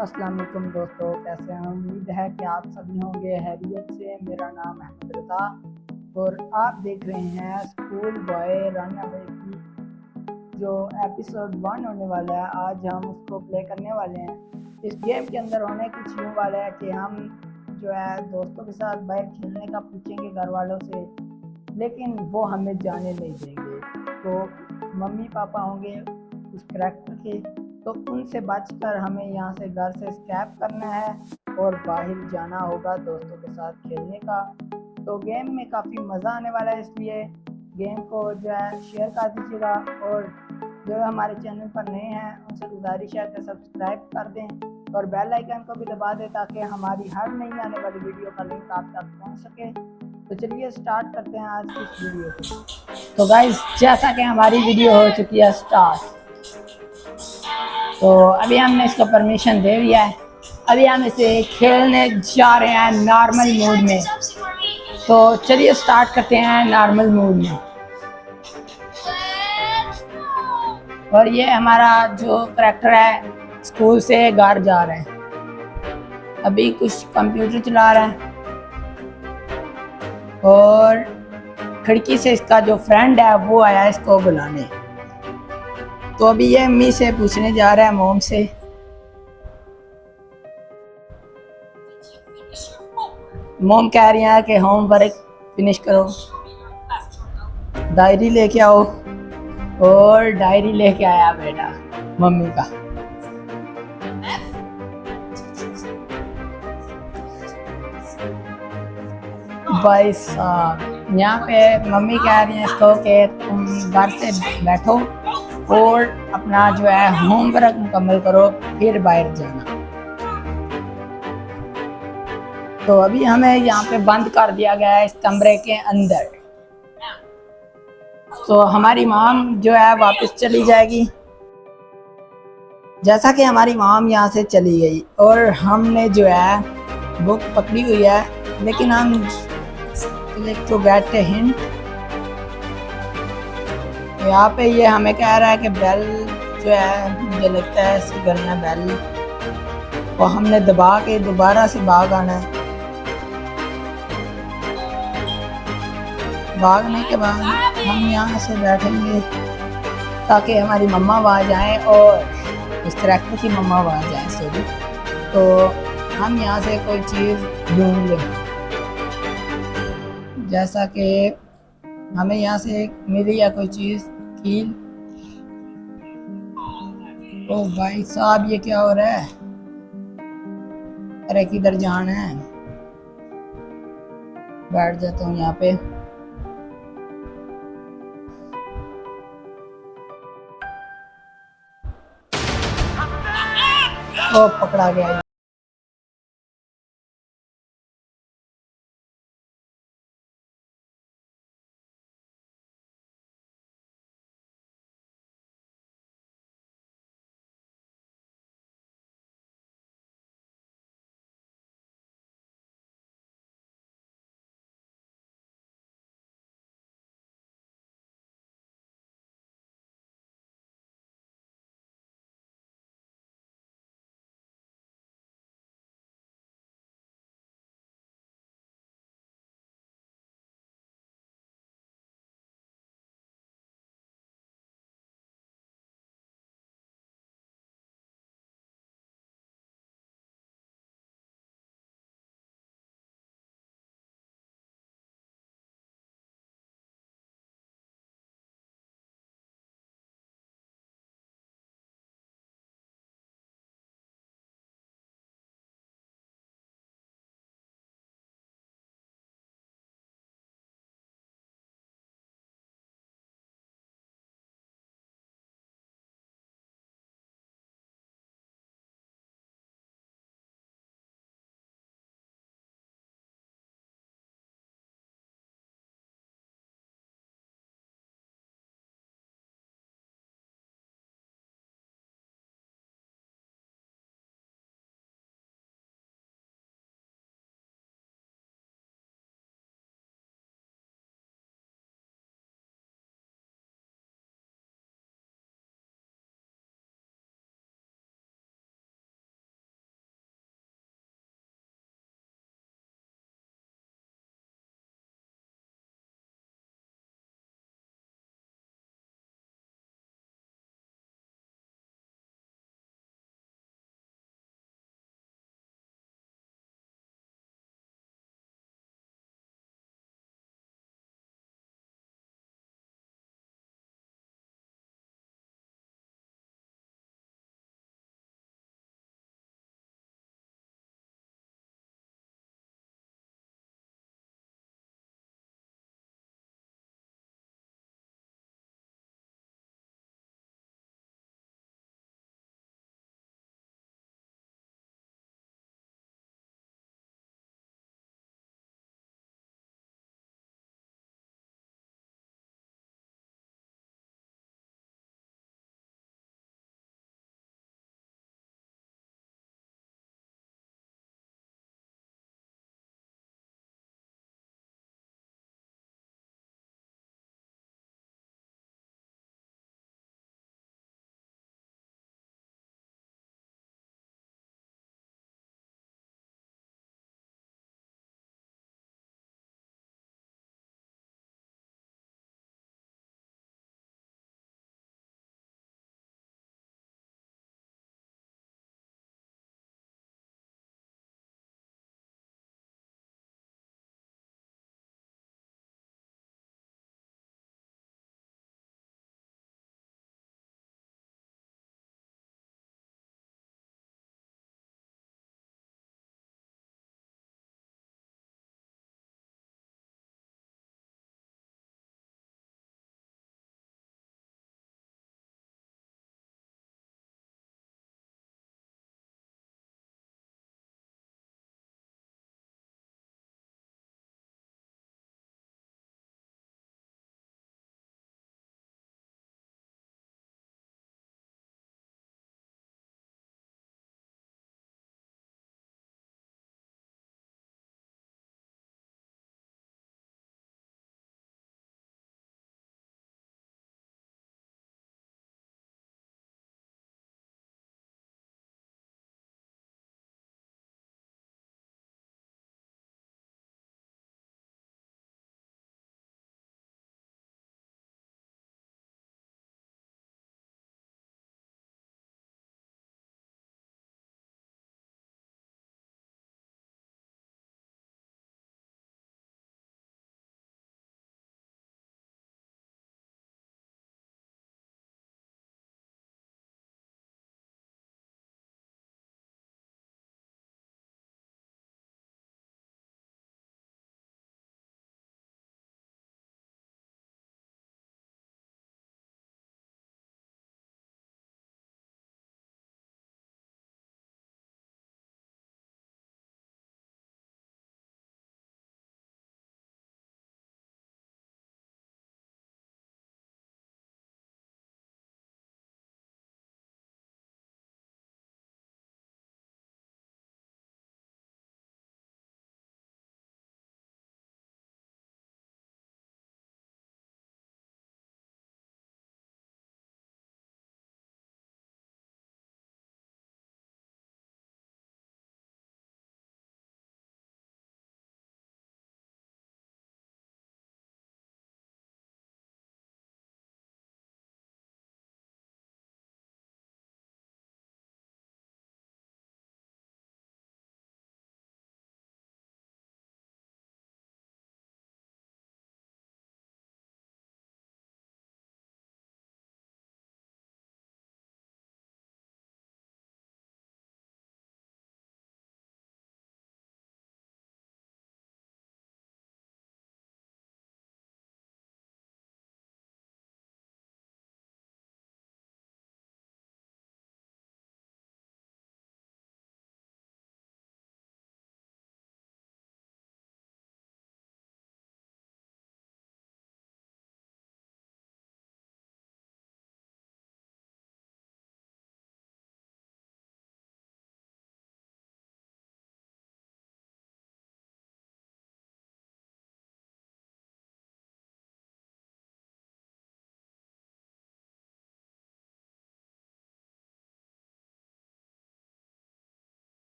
अस्सलाम वालेकुम दोस्तों, कैसे हैं? उम्मीद है कि आप सभी होंगे हैरियत से। मेरा नाम अहमद रज़ा और आप देख रहे हैं स्कूल बॉय रन अवे की जो एपिसोड 1 होने वाला है। आज हम उसको प्ले करने वाले हैं। इस गेम के अंदर होने कुछ यूँ वाला है कि हम जो है दोस्तों के साथ बाहर खेलने का पूछेंगे घर वालों से, लेकिन वो हमें जाने नहीं देंगे। तो मम्मी पापा होंगे उस करैक्टर के, तो उनसे बचकर हमें यहाँ से घर से स्कैप करना है और बाहर जाना होगा दोस्तों के साथ खेलने का। तो गेम में काफ़ी मज़ा आने वाला है, इसलिए गेम को जो है शेयर कर दीजिएगा और जो हमारे चैनल पर नए हैं उनसे गुजारिश है कि सब्सक्राइब कर दें और बेल आइकन को भी दबा दें ताकि हमारी हर नई आने वाली वीडियो का लिंक आप तक पहुंच सके। तो चलिए स्टार्ट करते हैं आज की इस वीडियो को। तो गाइस, जैसा कि हमारी वीडियो हो चुकी है स्टार्ट, तो अभी हमने इसको परमिशन दे दिया है। अभी हम इसे खेलने जा रहे हैं नॉर्मल मोड में। तो चलिए स्टार्ट करते हैं नॉर्मल मोड में। और ये हमारा जो करैक्टर है स्कूल से घर जा रहे हैं। अभी कुछ कंप्यूटर चला रहा है और खिड़की से इसका जो फ्रेंड है वो आया इसको बुलाने। तो अभी ये अम्मी से पूछने जा रहा है, मोम से। मोम कह रही है कि होमवर्क फिनिश करो, डायरी लेके आओ। और डायरी लेके आया बेटा मम्मी का। भाई साहब, यहाँ पे मम्मी कह रही है इसको कि तुम घर से बैठो और अपना जो है होमवर्क मुकम्मल करो, फिर बाहर जाना। तो अभी हमें यहाँ पे बंद कर दिया गया है इस कमरे के अंदर। तो हमारी माम जो है वापस चली जाएगी। जैसा कि हमारी माम यहाँ से चली गई और हमने जो है बुक पकड़ी हुई है, लेकिन हम तो बैठे हिंट यहाँ पे। ये हमें कह रहा है कि बेल जो है, मुझे लगता है इसकी करना बेल, और हमने दबा के दोबारा से भाग आना है। भागने के बाद हम यहाँ से बैठेंगे ताकि हमारी मम्मा आ जाएं और इस करैक्टर की मम्मा आ जाएं, सॉरी। तो हम यहाँ से कोई चीज़ ढूंढ लें, जैसा कि हमें यहाँ से मिली या कोई चीज़ कील। ओ भाई साहब, ये क्या हो रहा है? अरे किधर जाना है? बैठ जाता हूँ यहाँ पे। ओ पकड़ा गया।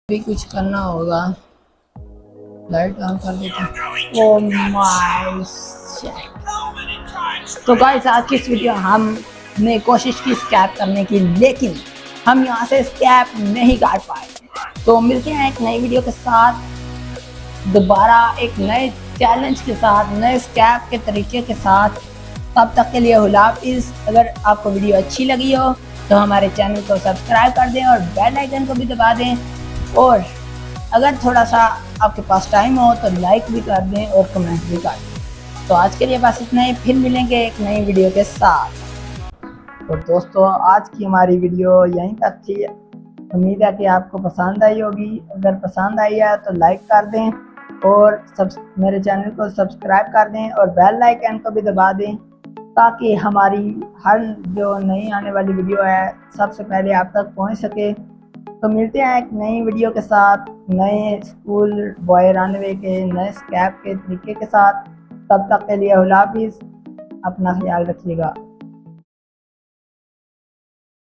भी कुछ करना होगा, लाइट ऑन कर देते हैं। ओह माय, तो गाइस आज की इस वीडियो हमने कोशिश की स्कैप करने की, लेकिन हम यहाँ से स्कैप नहीं कर पाए। तो मिलते हैं एक नई वीडियो के साथ, दोबारा एक नए चैलेंज के साथ, नए स्कैप के तरीके के साथ। तब तक के लिए हुला हाफिज़। अगर आपको वीडियो अच्छी लगी हो तो हमारे चैनल को सब्सक्राइब कर दें और बेल आइकन को भी दबा दें, और अगर थोड़ा सा आपके पास टाइम हो तो लाइक भी कर दें और कमेंट भी कर दें। तो आज के लिए बस इतना ही, फिर मिलेंगे एक नई वीडियो के साथ। तो दोस्तों आज की हमारी वीडियो यहीं तक थी। उम्मीद है कि आपको पसंद आई होगी। अगर पसंद आई है तो लाइक कर दें और मेरे चैनल को सब्सक्राइब कर दें और बेल आइकन को भी दबा दें, ताकि हमारी हर जो नई आने वाली वीडियो है सबसे पहले आप तक पहुंच सके। तो मिलते हैं एक नई वीडियो के साथ, नए स्कूल बॉय रनवे के नए स्कैप के तरीके के साथ। तब तक के लिए अल्लाह हाफिज़, अपना ख्याल रखिएगा।